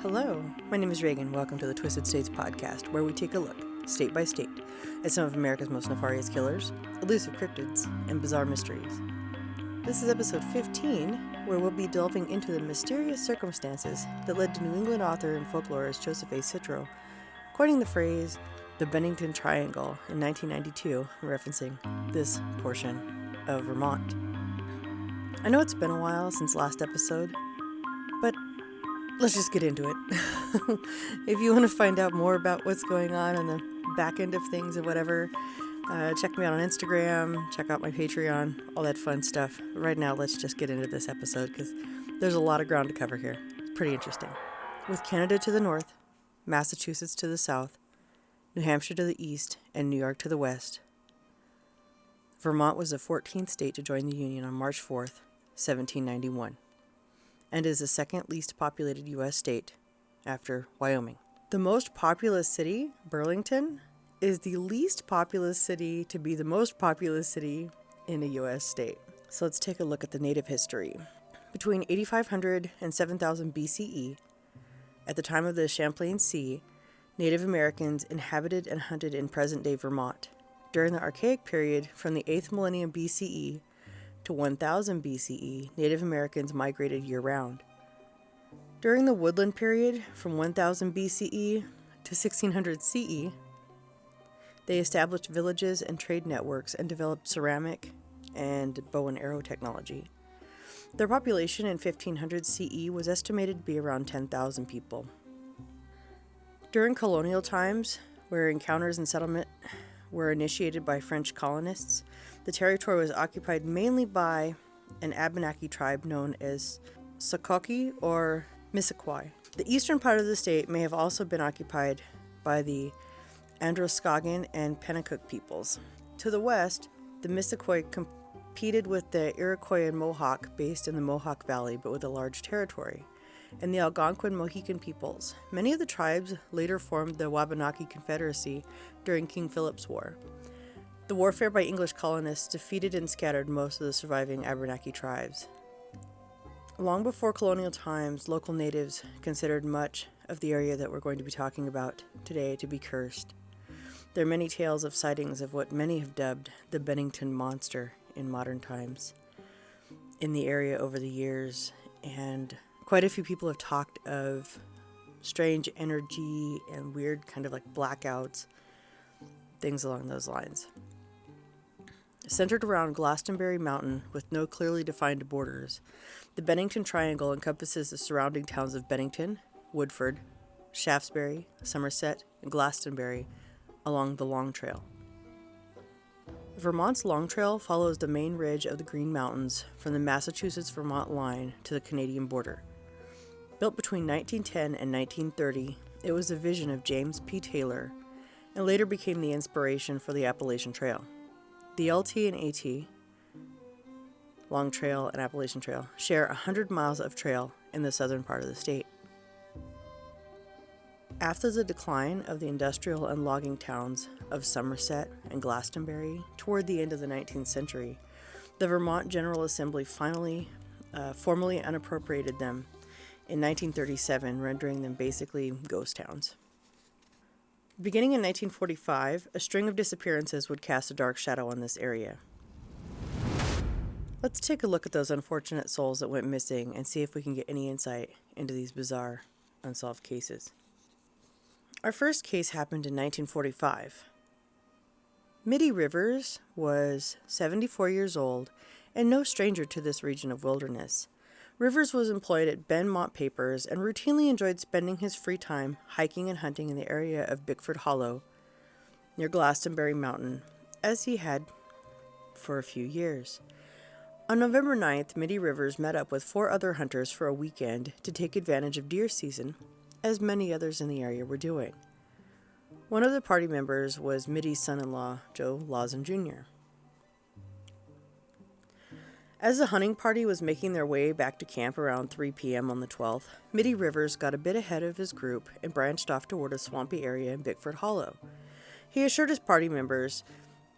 Hello, my name is Reagan. Welcome to the Twisted States podcast, where we take a look, state by state, at some of America's most nefarious killers, elusive cryptids, and bizarre mysteries. This is episode 15, where we'll be delving into the mysterious circumstances that led to New England author and folklorist Joseph A. Citro coining the phrase, the Bennington Triangle, in 1992, referencing this portion of Vermont. I know it's been a while since last episode, but let's just get into it. If you want to find out more about what's going on the back end of things or whatever, check me out on Instagram, check out my Patreon, all that fun stuff. But right now, let's just get into this episode because there's a lot of ground to cover here. It's pretty interesting. With Canada to the north, Massachusetts to the south, New Hampshire to the east, and New York to the west, Vermont was the 14th state to join the Union on March 4th, 1791. And is the second least populated U.S. state after Wyoming. The most populous city, Burlington, is the least populous city to be the most populous city in a U.S. state. So let's take a look at the native history. Between 8500 and 7000 BCE, at the time of the Champlain Sea, Native Americans inhabited and hunted in present-day Vermont. During the Archaic period, from the 8th millennium BCE to 1000 BCE, Native Americans migrated year-round. During the Woodland period, from 1000 BCE to 1600 CE, they established villages and trade networks and developed ceramic and bow and arrow technology. Their population in 1500 CE was estimated to be around 10,000 people. During colonial times, where encounters and settlement were initiated by French colonists, the territory was occupied mainly by an Abenaki tribe known as Sokoki or Missisquoi. The eastern part of the state may have also been occupied by the Androscoggin and Pennacook peoples. To the west, the Missisquoi competed with the Iroquois and Mohawk based in the Mohawk Valley but with a large territory, and the Algonquin Mohican peoples. Many of the tribes later formed the Wabanaki Confederacy during King Philip's War. The warfare by English colonists defeated and scattered most of the surviving Abenaki tribes. Long before colonial times, local natives considered much of the area that we're going to be talking about today to be cursed. There are many tales of sightings of what many have dubbed the Bennington Monster in modern times in the area over the years, and quite a few people have talked of strange energy and weird kind of like blackouts, things along those lines. Centered around Glastonbury Mountain with no clearly defined borders, the Bennington Triangle encompasses the surrounding towns of Bennington, Woodford, Shaftesbury, Somerset, and Glastonbury along the Long Trail. Vermont's Long Trail follows the main ridge of the Green Mountains from the Massachusetts-Vermont line to the Canadian border. Built between 1910 and 1930, it was the vision of James P. Taylor and later became the inspiration for the Appalachian Trail. The LT and AT, Long Trail and Appalachian Trail, share 100 miles of trail in the southern part of the state. After the decline of the industrial and logging towns of Somerset and Glastonbury toward the end of the 19th century, the Vermont General Assembly finally formally unappropriated them in 1937, rendering them basically ghost towns. Beginning in 1945, a string of disappearances would cast a dark shadow on this area. Let's take a look at those unfortunate souls that went missing and see if we can get any insight into these bizarre, unsolved cases. Our first case happened in 1945. Midi Rivers was 74 years old and no stranger to this region of wilderness. Rivers was employed at Vermont Papers and routinely enjoyed spending his free time hiking and hunting in the area of Bickford Hollow near Glastonbury Mountain, as he had for a few years. On November 9th, Midi Rivers met up with 4 other hunters for a weekend to take advantage of deer season, as many others in the area were doing. One of the party members was Midi's son-in-law, Joe Lawson Jr. As the hunting party was making their way back to camp around 3 p.m. on the 12th, Midi Rivers got a bit ahead of his group and branched off toward a swampy area in Bickford Hollow. He assured his party members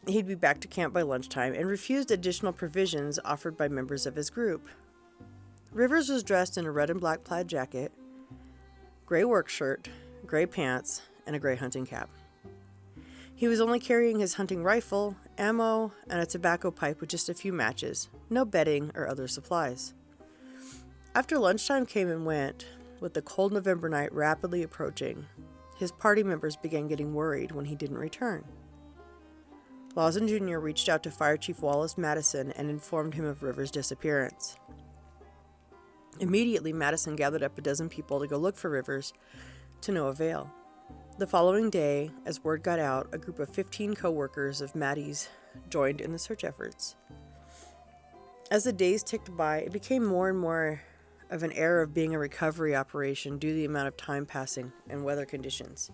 he'd be back to camp by lunchtime and refused additional provisions offered by members of his group. Rivers was dressed in a red and black plaid jacket, gray work shirt, gray pants, and a gray hunting cap. He was only carrying his hunting rifle, ammo, and a tobacco pipe with just a few matches, no bedding or other supplies. After lunchtime came and went, with the cold November night rapidly approaching, his party members began getting worried when he didn't return. Lawson Jr. reached out to Fire Chief Wallace Madison and informed him of Rivers' disappearance. Immediately, Madison gathered up a dozen people to go look for Rivers, to no avail. The following day, as word got out, a group of 15 co-workers of Maddie's joined in the search efforts. As the days ticked by, it became more and more of an era of being a recovery operation due to the amount of time passing and weather conditions.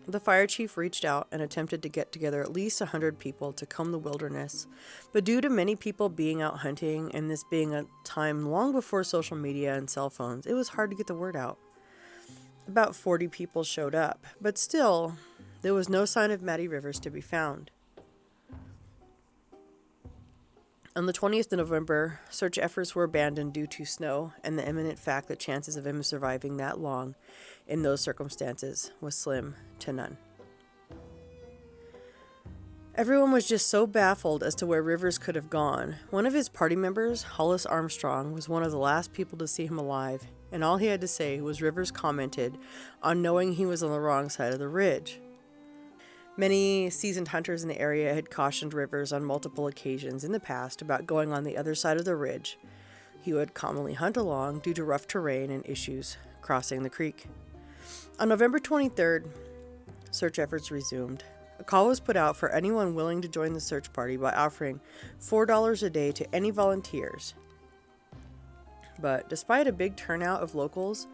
The fire chief reached out and attempted to get together at least 100 people to comb the wilderness, but due to many people being out hunting and this being a time long before social media and cell phones, it was hard to get the word out. About 40 people showed up, but still, there was no sign of Midi Rivers to be found. On the 20th of November, search efforts were abandoned due to snow and the imminent fact that chances of him surviving that long in those circumstances was slim to none. Everyone was just so baffled as to where Rivers could have gone. One of his party members, Hollis Armstrong, was one of the last people to see him alive, and all he had to say was Rivers commented on knowing he was on the wrong side of the ridge. Many seasoned hunters in the area had cautioned Rivers on multiple occasions in the past about going on the other side of the ridge he would commonly hunt along due to rough terrain and issues crossing the creek. On November 23rd, search efforts resumed. A call was put out for anyone willing to join the search party by offering $4 a day to any volunteers. But despite a big turnout of locals,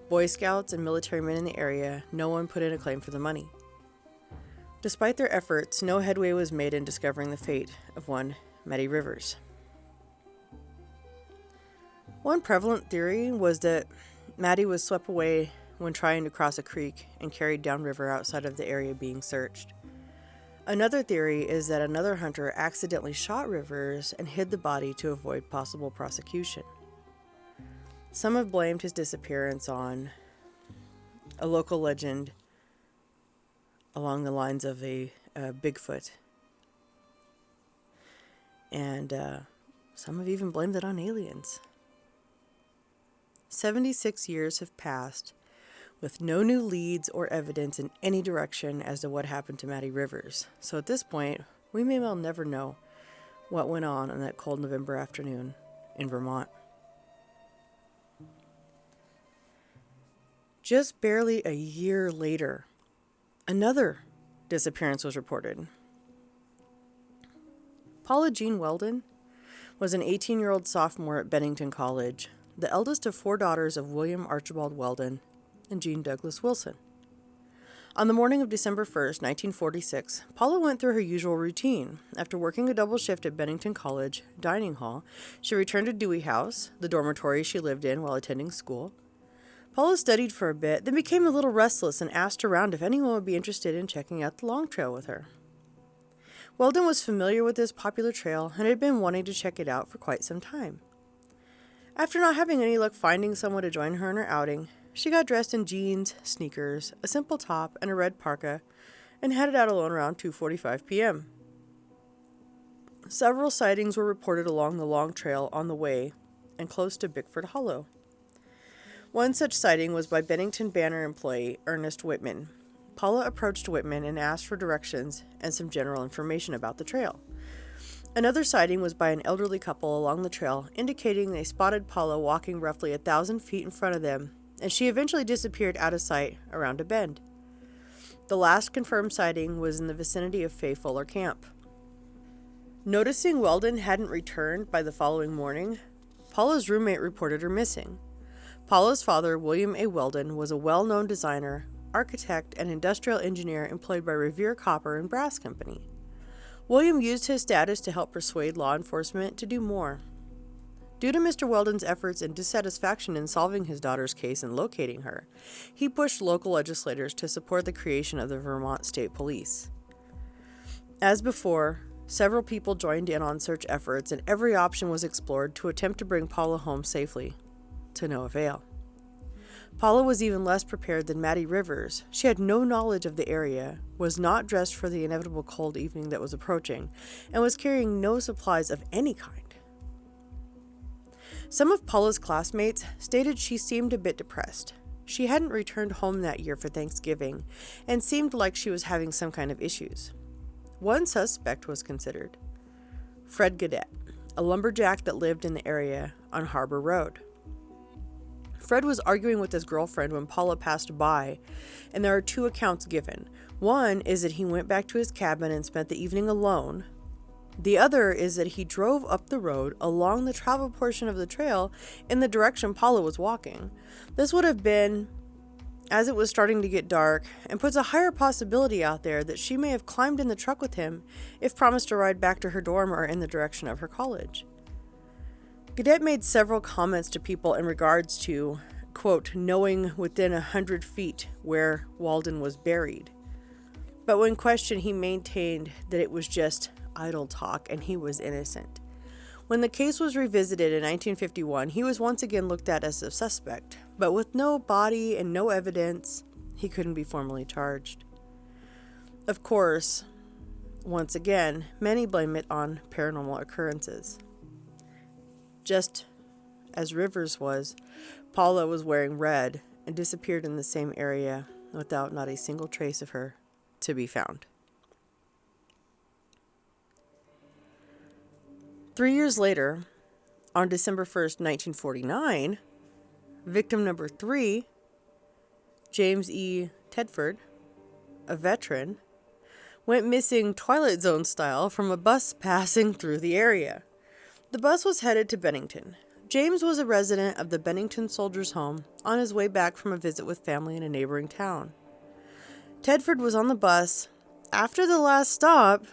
Boy Scouts, and military men in the area, no one put in a claim for the money. Despite their efforts, no headway was made in discovering the fate of one Midi Rivers. One prevalent theory was that Midi was swept away when trying to cross a creek and carried downriver outside of the area being searched. Another theory is that another hunter accidentally shot Rivers and hid the body to avoid possible prosecution. Some have blamed his disappearance on a local legend along the lines of a Bigfoot. And some have even blamed it on aliens. 76 years have passed with no new leads or evidence in any direction as to what happened to Midi Rivers. So at this point, we may well never know what went on that cold November afternoon in Vermont. Just barely a year later, another disappearance was reported. Paula Jean Weldon was an 18-year-old sophomore at Bennington College, the eldest of 4 daughters of William Archibald Weldon and Jean Douglas Wilson. On the morning of December 1st, 1946, Paula went through her usual routine. After working a double shift at Bennington College dining hall, she returned to Dewey House, the dormitory she lived in while attending school. Paula studied for a bit, then became a little restless and asked around if anyone would be interested in checking out the Long Trail with her. Weldon was familiar with this popular trail and had been wanting to check it out for quite some time. After not having any luck finding someone to join her in her outing, she got dressed in jeans, sneakers, a simple top, and a red parka, and headed out alone around 2:45 p.m. Several sightings were reported along the Long Trail on the way and close to Bickford Hollow. One such sighting was by Bennington Banner employee Ernest Whitman. Paula approached Whitman and asked for directions and some general information about the trail. Another sighting was by an elderly couple along the trail, indicating they spotted Paula walking roughly 1,000 feet in front of them, and she eventually disappeared out of sight around a bend. The last confirmed sighting was in the vicinity of Fay Fuller Camp. Noticing Weldon hadn't returned by the following morning, Paula's roommate reported her missing. Paula's father, William A. Weldon, was a well-known designer, architect, and industrial engineer employed by Revere Copper and Brass Company. William used his status to help persuade law enforcement to do more. Due to Mr. Weldon's efforts and dissatisfaction in solving his daughter's case and locating her, he pushed local legislators to support the creation of the Vermont State Police. As before, several people joined in on search efforts, and every option was explored to attempt to bring Paula home safely, to no avail. Paula was even less prepared than Midi Rivers. She had no knowledge of the area, was not dressed for the inevitable cold evening that was approaching, and was carrying no supplies of any kind. Some of Paula's classmates stated she seemed a bit depressed. She hadn't returned home that year for Thanksgiving and seemed like she was having some kind of issues. One suspect was considered: Fred Gadet, a lumberjack that lived in the area on Harbor Road. Fred was arguing with his girlfriend when Paula passed by, and there are two accounts given. One is that he went back to his cabin and spent the evening alone. The other is that he drove up the road along the travel portion of the trail in the direction Paula was walking. This would have been as it was starting to get dark, and puts a higher possibility out there that she may have climbed in the truck with him if promised to ride back to her dorm or in the direction of her college. Gadet made several comments to people in regards to, quote, knowing within 100 feet where Weldon was buried. But when questioned, he maintained that it was just idle talk and he was innocent. When the case was revisited in 1951, he was once again looked at as a suspect, but with no body and no evidence, he couldn't be formally charged. Of course, once again, many blame it on paranormal occurrences. Just as Rivers was, Paula was wearing red and disappeared in the same area without not a single trace of her to be found. 3 years later, on December 1st, 1949, victim number 3, James E. Tedford, a veteran, went missing Twilight Zone style from a bus passing through the area. The bus was headed to Bennington. James was a resident of the Bennington Soldiers' Home on his way back from a visit with family in a neighboring town. Tedford was on the bus after the last stop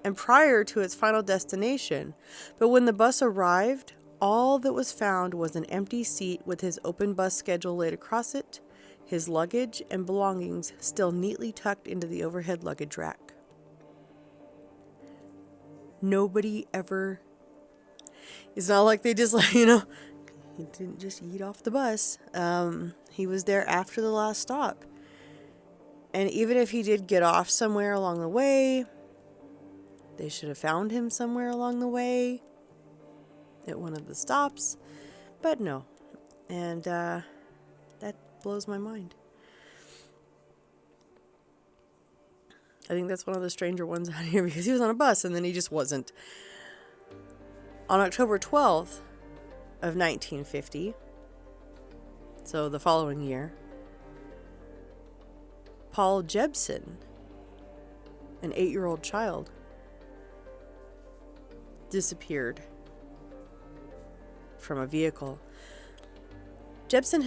and prior to its final destination, but when the bus arrived, all that was found was an empty seat with his open bus schedule laid across it, his luggage and belongings still neatly tucked into the overhead luggage rack. Nobody ever... It's not like they just, he didn't just eat off the bus. He was there after the last stop. And even if he did get off somewhere along the way, they should have found him somewhere along the way at one of the stops. But no. And that blows my mind. I think that's one of the stranger ones out here because he was on a bus and then he just wasn't. On October 12th of 1950, so the following year, Paul Jebsen, an 8-year-old child, disappeared from a vehicle. Jebsen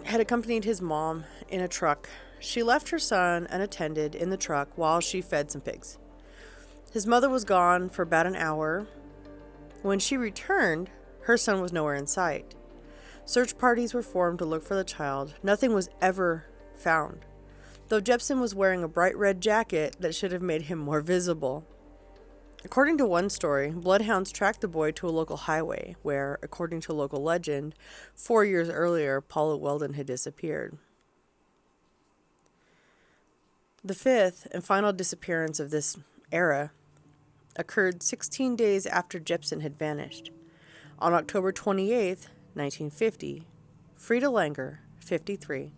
had accompanied his mom in a truck. She left her son unattended in the truck while she fed some pigs. His mother was gone for about an hour. When she returned, her son was nowhere in sight. Search parties were formed to look for the child. Nothing was ever found, though Jebsen was wearing a bright red jacket that should have made him more visible. According to one story, bloodhounds tracked the boy to a local highway where, according to local legend, 4 years earlier, Paula Weldon had disappeared. The fifth and final disappearance of this era occurred 16 days after Jebsen had vanished. On October 28th, 1950, Frida Langer, 53,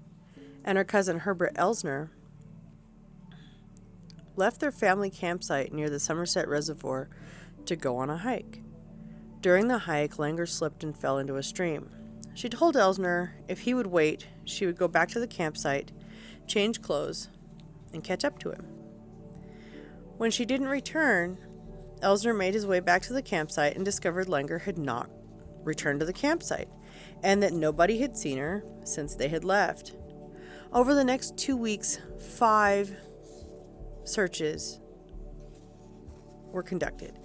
and her cousin Herbert Elsner left their family campsite near the Somerset Reservoir to go on a hike. During the hike, Langer slipped and fell into a stream. She told Elsner if he would wait, she would go back to the campsite, change clothes, and catch up to him. When she didn't return, Elsner made his way back to the campsite and discovered Langer had not returned to the campsite and that nobody had seen her since they had left. Over the next 2 weeks, 5 searches were conducted,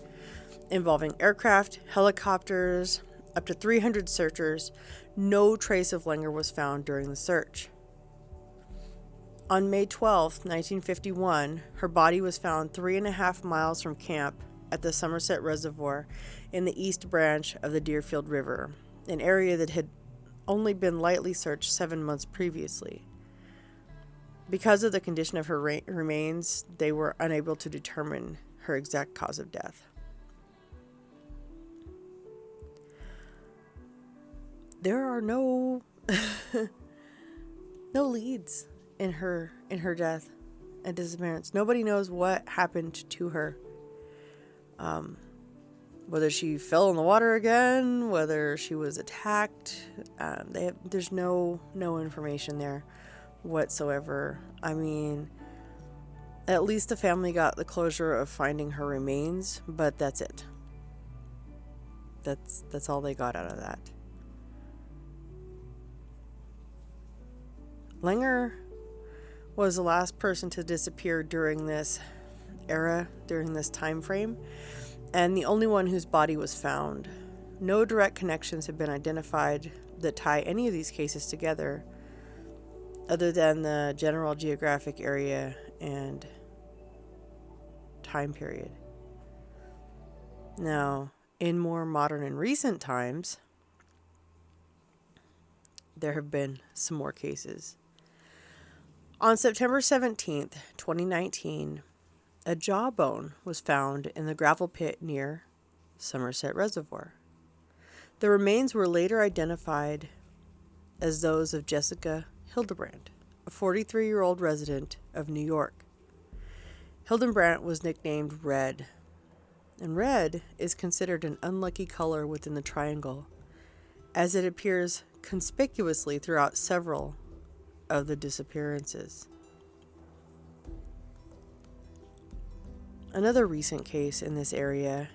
involving aircraft, helicopters, up to 300 searchers. No trace of Langer was found during the search. On May 12, 1951, her body was found 3.5 miles from camp at the Somerset Reservoir in the East Branch of the Deerfield River, an area that had only been lightly searched 7 months previously. Because of the condition of her remains, they were unable to determine her exact cause of death. There are no leads in her death and disappearance. Nobody knows what happened to her. Whether she fell in the water again, whether she was attacked, there's no information there whatsoever. I mean, at least the family got the closure of finding her remains, but that's it. That's all they got out of that. Langer was the last person to disappear during this era, during this time frame, and the only one whose body was found. No direct connections have been identified that tie any of these cases together, other than the general geographic area and time period. Now, in more modern and recent times, there have been some more cases. On September 17th, 2019, a jawbone was found in the gravel pit near Somerset Reservoir. The remains were later identified as those of Jessica Hildebrand, a 43-year-old resident of New York. Hildebrand was nicknamed Red, and red is considered an unlucky color within the triangle, as it appears conspicuously throughout several of the disappearances. Another recent case in this area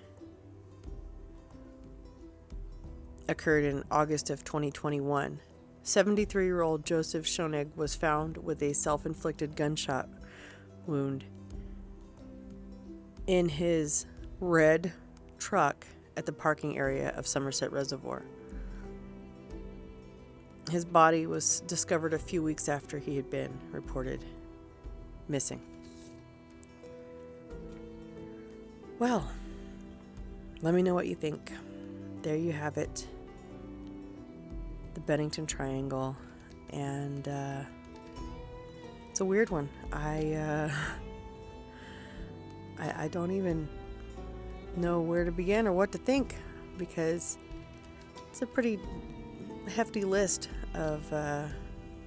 occurred in August of 2021. 73-year-old Joseph Schoenig was found with a self-inflicted gunshot wound in his red truck at the parking area of Somerset Reservoir. His body was discovered a few weeks after he had been reported missing. Well, let me know what you think. There you have it. The Bennington Triangle. And it's a weird one. I don't even know where to begin or what to think, because it's a pretty hefty list of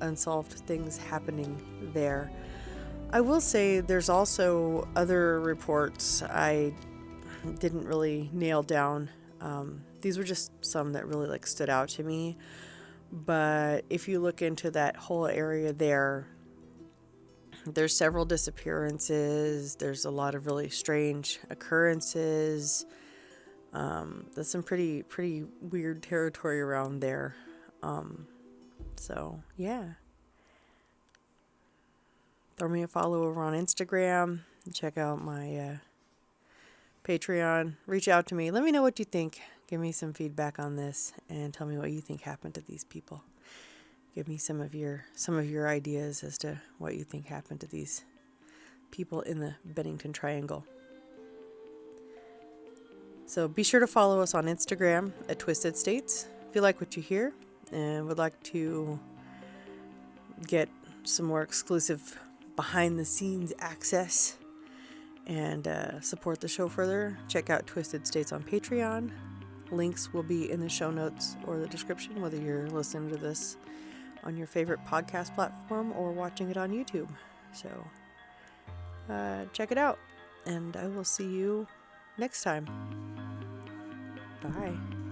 unsolved things happening there. I will say there's also other reports I didn't really nail down. These were just some that really stood out to me. But if you look into that whole area there's several disappearances. There's a lot of really strange occurrences. That's some pretty weird territory around there. So yeah. Throw me a follow over on Instagram. Check out my Patreon. Reach out to me. Let me know what you think. Give me some feedback on this and tell me what you think happened to these people. Give me some of your ideas as to what you think happened to these people in the Bennington Triangle. So be sure to follow us on Instagram at Twisted States if you like what you hear and would like to get some more exclusive behind the scenes access and support the show further. Check out Twisted States on Patreon. Links will be in the show notes or the description, whether you're listening to this on your favorite podcast platform or watching it on YouTube. So check it out, and I will see you next time. Bye.